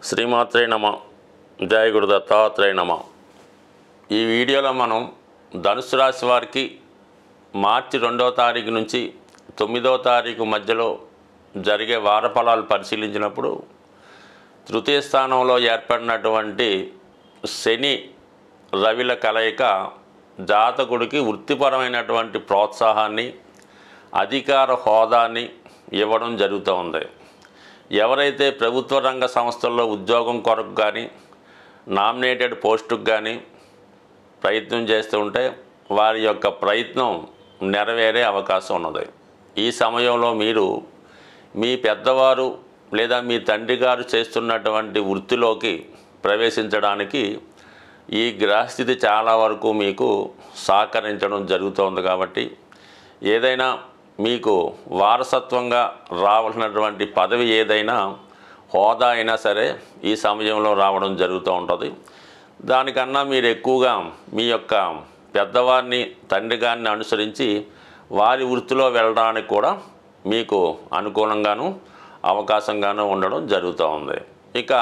శ్రీమాత్రే నమ. జయ గురు దత్తాత్రేయ నమ. ఈ వీడియోలో మనం ధనుసు రాశి వారికి మార్చి 2వ తారీఖు నుంచి 9వ తారీఖు మధ్యలో జరిగే వార ఫలాలు పరిశీలించినప్పుడు తృతీయ స్థానంలో ఏర్పడినటువంటి శని రవిల కలయిక జాతకుడికి వృత్తిపరమైనటువంటి ప్రోత్సాహాన్ని అధికార హోదాని ఇవ్వడం జరుగుతూ ఉంది. ఎవరైతే ప్రభుత్వ రంగ సంస్థల్లో ఉద్యోగం కొరకు కానీ నామినేటెడ్ పోస్టుకు కానీ ప్రయత్నం చేస్తూ ఉంటే వారి యొక్క ప్రయత్నం నెరవేరే అవకాశం ఉన్నది. ఈ సమయంలో మీరు మీ పెద్దవారు లేదా మీ తండ్రి గారు చేస్తున్నటువంటి వృత్తిలోకి ప్రవేశించడానికి ఈ గ్రహస్థితి చాలా వరకు మీకు సహకరించడం జరుగుతోంది. కాబట్టి ఏదైనా మీకు వారసత్వంగా రావాల్సినటువంటి పదవి ఏదైనా హోదా అయినా సరే ఈ సమయంలో రావడం జరుగుతూ ఉంటుంది. దానికన్నా మీరు ఎక్కువగా మీ యొక్క పెద్దవారిని తండ్రి గారిని అనుసరించి వారి వృత్తిలో వెళ్ళడానికి కూడా మీకు అనుకూలంగాను అవకాశంగాను ఉండడం జరుగుతూ ఉంది. ఇక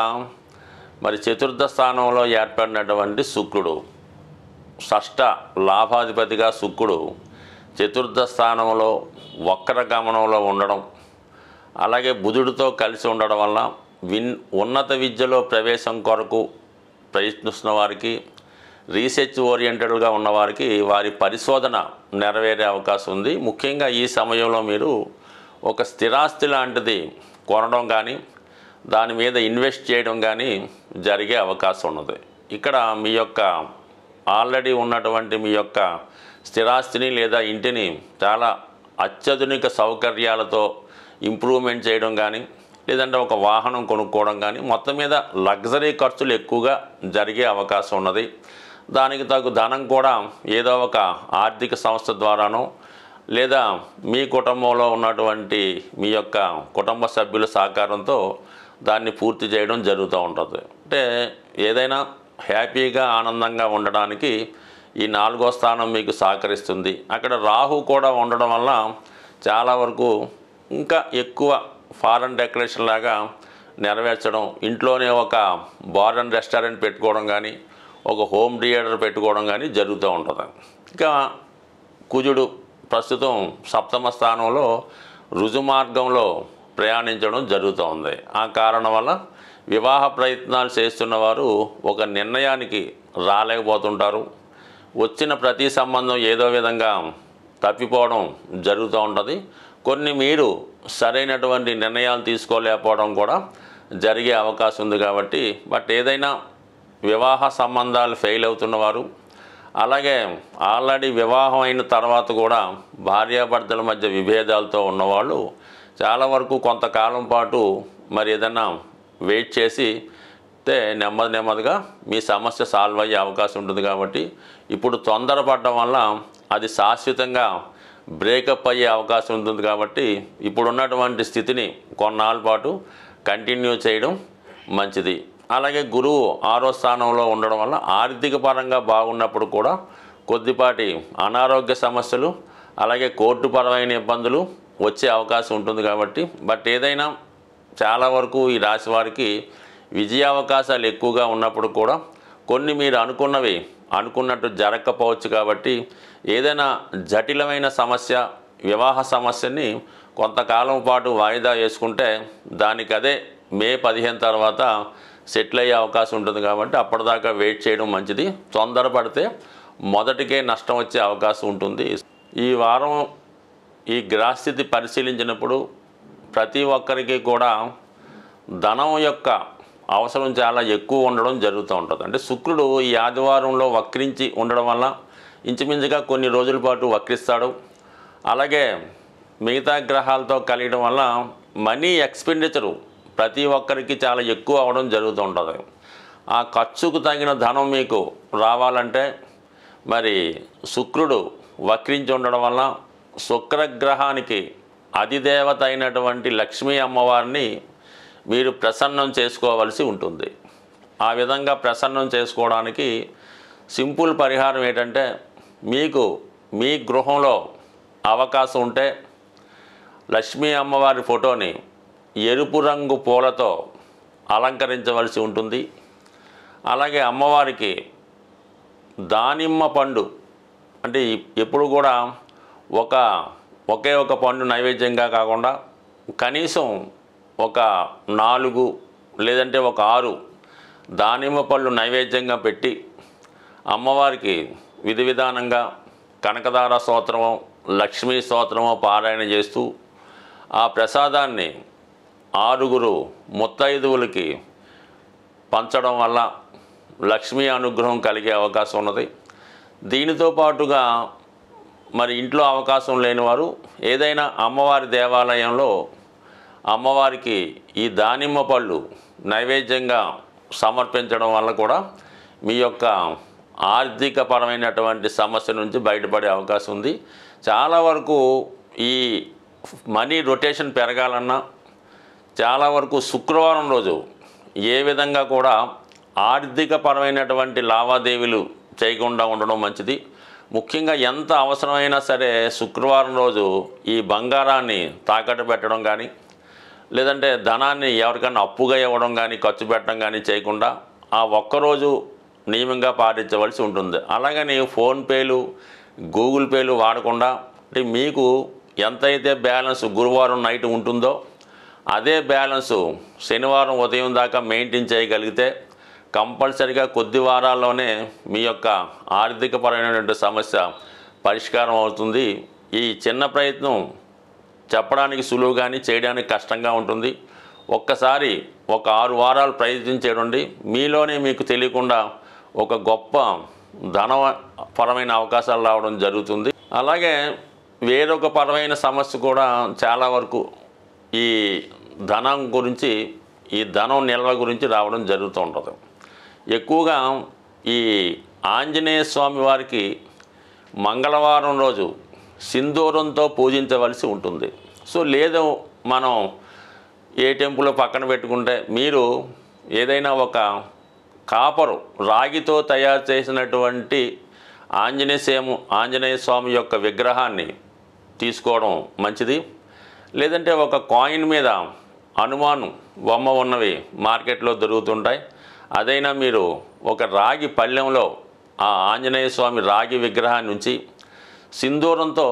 మరి చతుర్థ స్థానంలో ఏర్పడినటువంటి శుక్రుడు, షష్ఠ లాభాధిపతిగా శుక్రుడు చతుర్థ స్థానంలో వక్ర గమనంలో ఉండడం, అలాగే బుధుడితో కలిసి ఉండడం వల్ల ఉన్నత విద్యలో ప్రవేశం కొరకు ప్రయత్నిస్తున్న వారికి, రీసెర్చ్ ఓరియంటెడ్గా ఉన్నవారికి వారి పరిశోధన నెరవేరే అవకాశం ఉంది. ముఖ్యంగా ఈ సమయంలో మీరు ఒక స్థిరాస్తి లాంటిది కొనడం కానీ దాని మీద ఇన్వెస్ట్ చేయడం కానీ జరిగే అవకాశం ఉన్నది. ఇక్కడ మీ యొక్క ఆల్రెడీ ఉన్నటువంటి మీ యొక్క స్థిరాస్తిని లేదా ఇంటిని చాలా అత్యాధునిక సౌకర్యాలతో ఇంప్రూవ్మెంట్ చేయడం కానీ లేదంటే ఒక వాహనం కొనుక్కోవడం కానీ మొత్తం మీద లగ్జరీ ఖర్చులు ఎక్కువగా జరిగే అవకాశం ఉన్నది. దానికి తగు ధనం కూడా ఏదో ఒక ఆర్థిక సంస్థ ద్వారానో లేదా మీ కుటుంబంలో ఉన్నటువంటి మీ యొక్క కుటుంబ సభ్యుల సహకారంతో దాన్ని పూర్తి చేయడం జరుగుతూ ఉంటుంది. అంటే ఏదైనా హ్యాపీగా ఆనందంగా ఉండడానికి ఈ 4వ స్థానం మీకు సహకరిస్తుంది. అక్కడ రాహు కూడా ఉండడం వల్ల చాలా వరకు ఇంకా ఎక్కువ ఫారెన్ డెకరేషన్ లాగా నెరవేర్చడం, ఇంట్లోనే ఒక బార్ అండ్ రెస్టారెంట్ పెట్టుకోవడం కానీ ఒక హోమ్ థియేటర్ పెట్టుకోవడం కానీ జరుగుతూ ఉంటుంది. ఇంకా కుజుడు ప్రస్తుతం 7వ స్థానంలో రుజుమార్గంలో ప్రయాణించడం జరుగుతూ ఉంది. ఆ కారణం వల్ల వివాహ ప్రయత్నాలు చేస్తున్న వారు ఒక నిర్ణయానికి రాలేకపోతుంటారు. వచ్చిన ప్రతి సంబంధం ఏదో విధంగా తప్పిపోవడం జరుగుతూ ఉంటుంది. కొన్ని మీరు సరైనటువంటి నిర్ణయాలు తీసుకోలేకపోవడం కూడా జరిగే అవకాశం ఉంది. కాబట్టి ఏదైనా వివాహ సంబంధాలు ఫెయిల్ అవుతున్నవారు, అలాగే ఆల్రెడీ వివాహం అయిన తర్వాత కూడా భార్యాభర్తల మధ్య విభేదాలతో ఉన్నవాళ్ళు చాలా వరకు కొంతకాలం పాటు మరి ఏదైనా వెయిట్ చేసి నెమ్మదిగా మీ సమస్య సాల్వ్ అయ్యే అవకాశం ఉంటుంది. కాబట్టి ఇప్పుడు తొందరపడడం వల్ల అది శాశ్వతంగా బ్రేకప్ అయ్యే అవకాశం ఉంటుంది. కాబట్టి ఇప్పుడున్నటువంటి స్థితిని కొన్నాళ్ళ పాటు కంటిన్యూ చేయడం మంచిది. అలాగే గురువు 6వ స్థానంలో ఉండడం వల్ల ఆర్థిక పరంగా బాగున్నప్పుడు కూడా కొద్దిపాటి అనారోగ్య సమస్యలు అలాగే కోర్టుపరమైన ఇబ్బందులు వచ్చే అవకాశం ఉంటుంది. కాబట్టి ఏదైనా చాలా వరకు ఈ రాశి వారికి విజయావకాశాలు ఎక్కువగా ఉన్నప్పుడు కూడా కొన్ని మీరు అనుకున్నట్టు జరగకపోవచ్చు. కాబట్టి ఏదైనా జటిలమైన సమస్య, వివాహ సమస్యని కొంతకాలం పాటు వాయిదా వేసుకుంటే దానికి అదే మే 15 తర్వాత సెటిల్ అయ్యే అవకాశం ఉంటుంది. కాబట్టి అప్పటిదాకా వెయిట్ చేయడం మంచిది. తొందరపడితే మొదటికే నష్టం వచ్చే అవకాశం ఉంటుంది. ఈ వారం ఈ గ్రహస్థితి పరిశీలించినప్పుడు ప్రతి ఒక్కరికి కూడా ధనం యొక్క అవసరం చాలా ఎక్కువ ఉండడం జరుగుతూ ఉంటుంది. అంటే శుక్రుడు ఈ ఆదివారంలో వక్రించి ఉండడం వల్ల ఇంచుమించుగా కొన్ని రోజుల పాటు వక్రిస్తాడు. అలాగే మిగతా గ్రహాలతో కలియడం వల్ల మనీ ఎక్స్పెండిచరు ప్రతి ఒక్కరికి చాలా ఎక్కువ అవడం జరుగుతూ ఉంటుంది. ఆ ఖర్చుకు తగిన ధనం మీకు రావాలంటే మరి శుక్రుడు వక్రించి ఉండడం వల్ల శుక్రగ్రహానికి అధిదేవత అయినటువంటి లక్ష్మీ అమ్మవారిని మీరు ప్రసన్నం చేసుకోవాల్సి ఉంటుంది. ఆ విధంగా ప్రసన్నం చేసుకోవడానికి సింపుల్ పరిహారం ఏంటంటే మీకు మీ గృహంలో అవకాశం ఉంటే లక్ష్మీ అమ్మవారి ఫోటోని ఎరుపు రంగు పూలతో అలంకరించవలసి ఉంటుంది. అలాగే అమ్మవారికి దానిమ్మ పండు అంటే ఎప్పుడు కూడా ఒకే ఒక పండు నైవేద్యంగా కాకుండా కనీసం ఒక 4 లేదంటే ఒక 6 దానిమ్మ పళ్ళు నైవేద్యంగా పెట్టి అమ్మవారికి విధి విధానంగా కనకదార స్తోత్రమో లక్ష్మీ స్తోత్రమో పారాయణ చేస్తూ ఆ ప్రసాదాన్ని 6 ముత్తైదువులకి పంచడం వల్ల లక్ష్మీ అనుగ్రహం కలిగే అవకాశం ఉన్నది. దీనితో పాటుగా మరి ఇంట్లో అవకాశం లేనివారు ఏదైనా అమ్మవారి దేవాలయంలో అమ్మవారికి ఈ దానిమ్మ పళ్ళు నైవేద్యంగా సమర్పించడం వల్ల కూడా మీ యొక్క ఆర్థికపరమైనటువంటి సమస్య నుంచి బయటపడే అవకాశం ఉంది. చాలా వరకు ఈ మనీ రొటేషన్ పెరగాలన్నా చాలా వరకు శుక్రవారం రోజు ఏ విధంగా కూడా ఆర్థికపరమైనటువంటి లావాదేవీలు చేయకుండా ఉండడం మంచిది. ముఖ్యంగా ఎంత అవసరమైనా సరే శుక్రవారం రోజు ఈ బంగారాన్ని తాకట్టు పెట్టడం కానీ లేదంటే ధనాన్ని ఎవరికైనా అప్పుగా ఇవ్వడం కానీ ఖర్చు పెట్టడం కానీ చేయకుండా ఆ ఒక్కరోజు నియమంగా పాటించవలసి ఉంటుంది. అలాగని ఫోన్పేలు గూగుల్ పేలు వాడకుండా అంటే మీకు ఎంతైతే బ్యాలెన్స్ గురువారం నైట్ ఉంటుందో అదే బ్యాలెన్సు శనివారం ఉదయం దాకా మెయింటైన్ చేయగలిగితే కంపల్సరిగా కొద్ది వారాల్లోనే మీ యొక్క ఆర్థికపరమైనటువంటి సమస్య పరిష్కారం అవుతుంది. ఈ చిన్న ప్రయత్నం చెప్పడానికి సులువు కానీ చేయడానికి కష్టంగా ఉంటుంది. ఒక్కసారి ఒక 6 వారాలు ప్రయత్నించేయండి. మీలోనే మీకు తెలియకుండా ఒక గొప్ప ధనపరమైన అవకాశాలు రావడం జరుగుతుంది. అలాగే వేరొక పరమైన సమస్య కూడా చాలా వరకు ఈ ధనం గురించి ఈ ధనం నిల్వ గురించి రావడం జరుగుతూ ఉంటుంది. ఎక్కువగా ఈ ఆంజనేయ స్వామి వారికి మంగళవారం రోజు సింధూరంతో పూజించవలసి ఉంటుంది. సో లేదు మనం ఏ టెంపుల్ పక్కన పెట్టుకుంటే మీరు ఏదైనా ఒక కాపరు రాగితో తయారు చేసినటువంటి ఆంజనేయ స్వామి యొక్క విగ్రహాన్ని తీసుకోవడం మంచిది. లేదంటే ఒక కాయిన్ మీద హనుమాన్ బొమ్మ ఉన్నవి మార్కెట్లో దొరుకుతుంటాయి. అదైనా మీరు ఒక రాగి పళ్ళెంలో ఆ ఆంజనేయ స్వామి రాగి విగ్రహాన్ని ఉంచి సింధూరంతో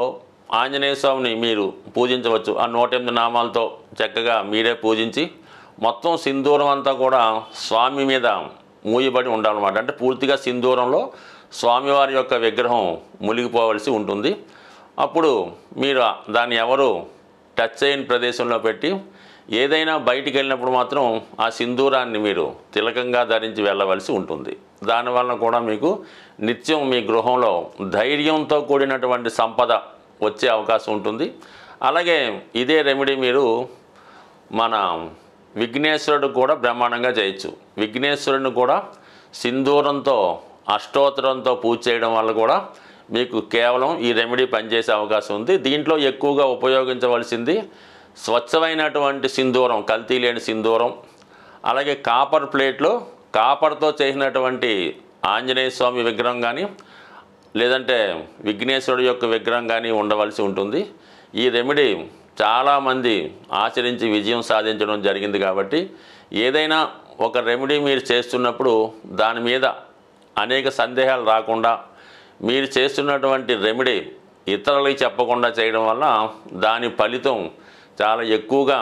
ఆంజనేయ స్వామిని మీరు పూజించవచ్చు. ఆ 108 నామాలతో చక్కగా మీరే పూజించి మొత్తం సింధూరం అంతా కూడా స్వామి మీద మూయబడి ఉండాలన్నమాట. అంటే పూర్తిగా సింధూరంలో స్వామివారి యొక్క విగ్రహం మునిగిపోవలసి ఉంటుంది. అప్పుడు మీరు దాన్ని ఎవరు టచ్ చేయని ప్రదేశంలో పెట్టి ఏదైనా బయటికి వెళ్ళినప్పుడు మాత్రం ఆ సింధూరాన్ని మీరు తిలకంగా ధరించి వెళ్ళవలసి ఉంటుంది. దానివల్ల కూడా మీకు నిత్యం మీ గృహంలో ధైర్యంతో కూడినటువంటి సంపద వచ్చే అవకాశం ఉంటుంది. అలాగే ఇదే రెమెడీ మీరు మన విఘ్నేశ్వరుడు కూడా బ్రహ్మాండంగా చేయొచ్చు. విఘ్నేశ్వరుడిని కూడా సింధూరంతో అష్టోత్తరంతో పూజ చేయడం వల్ల కూడా మీకు కేవలం ఈ రెమెడీ పనిచేసే అవకాశం ఉంది. దీంట్లో ఎక్కువగా ఉపయోగించవలసింది స్వచ్ఛమైనటువంటి సింధూరం, కల్తీ లేని సింధూరం. అలాగే కాపర్ ప్లేట్లో కాపర్తో చేసినటువంటి ఆంజనేయ స్వామి విగ్రహం కానీ లేదంటే విఘ్నేశ్వరుడు యొక్క విగ్రహం కానీ ఉండవలసి ఉంటుంది. ఈ రెమెడీ చాలామంది ఆచరించి విజయం సాధించడం జరిగింది. కాబట్టి ఏదైనా ఒక రెమెడీ మీరు చేస్తున్నప్పుడు దాని మీద అనేక సందేహాలు రాకుండా మీరు చేస్తున్నటువంటి రెమెడీ ఇతరులకి చెప్పకుండా చేయడం వల్ల దాని ఫలితం చాలా ఎక్కువగా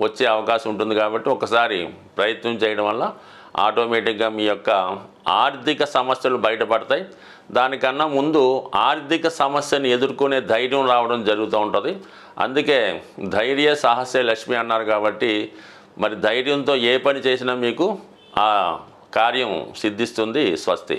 వచ్చే అవకాశం ఉంటుంది. కాబట్టి ఒకసారి ప్రయత్నం చేయడం వల్ల ఆటోమేటిక్గా మీ యొక్క ఆర్థిక సమస్యలు బయటపడతాయి. దానికన్నా ముందు ఆర్థిక సమస్యను ఎదుర్కొనే ధైర్యం రావడం జరుగుతూ ఉంటుంది. అందుకే ధైర్య సాహసే లక్ష్మి అన్నారు. కాబట్టి మరి ధైర్యంతో ఏ పని చేసినా మీకు ఆ కార్యం సిద్ధిస్తుంది. స్వస్తి.